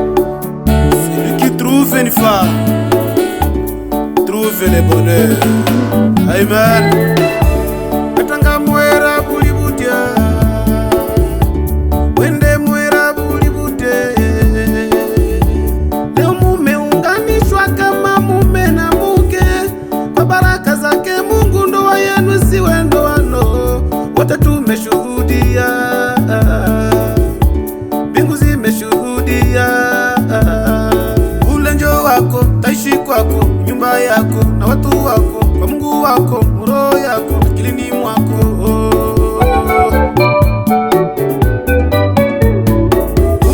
Celui qui trouve une femme trouve le bonheur. Amen. Atanga mwera bulibutia, wende mwera bulibute. Leo mumeunganishwa kama mume na mke, kwa baraka zake Mungu ndoa yenu siwe ndoano. Wote tumeshuhudia, mbingu zimeshuhudia. Ule njoo wako, taishi kwako, nyumba yako na watu wako, kwa Mungu wako, roho yako, akilini mwako.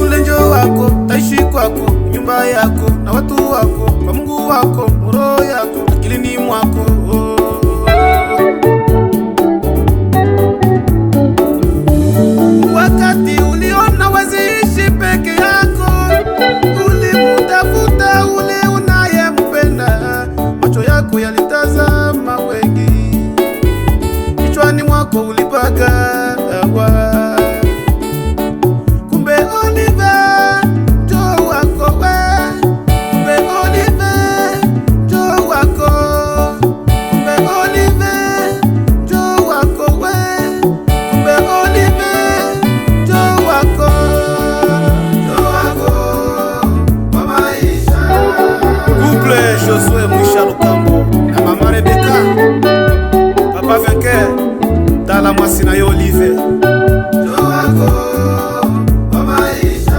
Ule njoo wako, taishi kwako, nyumba yako na watu wako, kwa Mungu wako, roho yako, akilini mwako. Wakati uliona weziishi peke yako, ulimutafuta ule unayempenda, macho yako yalitazama wengi, kichwani mwako ulipagawa. Kumbe Oliver njoo wako we, kumbe Oliver njoo wako, kumbe Oliver njoo wako we, kumbe Oliver njoo wako, njoo wako wa maisha. Couple Josué Mwisha Lukambo na Mama Rebeka, Papa Vainqueur Tala Mwasi na yo Olive, njoo wako wa maisha.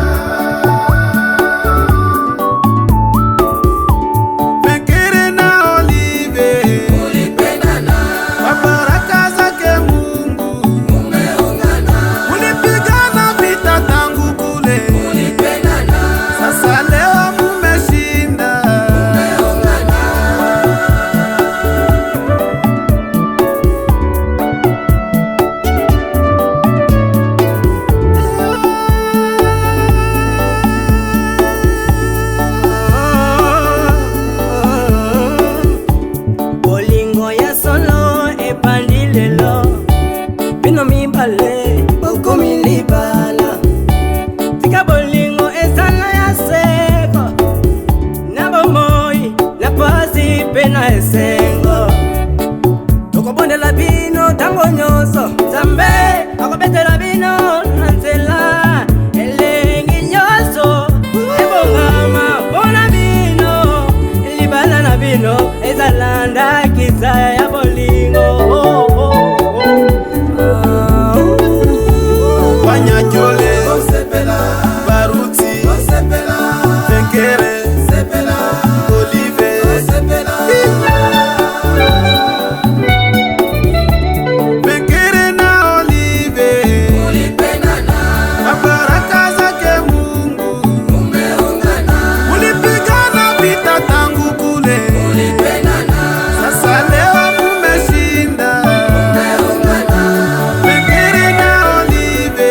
Vainqueur na Olive Ulipendana, kwa baraka zake Mungu mumeungana. mulipigana vita tangu kule, Ulipendana, sasa leo mumeshinda. mumeungana. Bolingo ya solo epandi lelo, bino mibale bokomi libala. Tika bolingo ezala ya seko, na bomoi na pasi pe na esengo. Tokobondela bino tango nyonso, Nzambe akobetela bino na nzela. Elengi nyonso ebongama mpona bino, libala na bino ezala ndakisa ya bolingo. Wanyajole Osepela, Baruti osepela, Vainqueur sepela, Olive osepela. Vainqueur na Olive Ulipendana, kwa baraka zake Mungu mumeungana. mulipigana vita tangu kule, Ulipendana, sasa leo mumeshinda. mumeungana. Vainqueur na Olive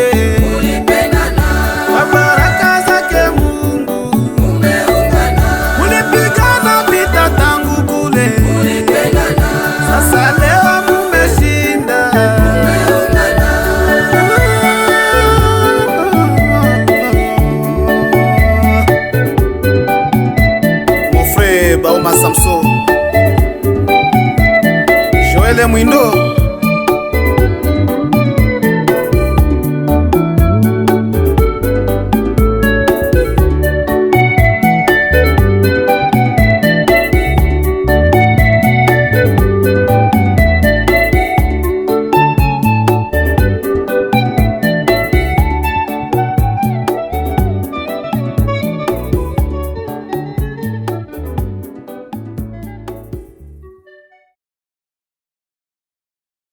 Ulipendana, kwa baraka zake Mungu mumeungana. mulipigana vita tangu kule, Ulipendana, sasa leo mumeshinda. Mon frère Baoma Samson, Joël Mwindo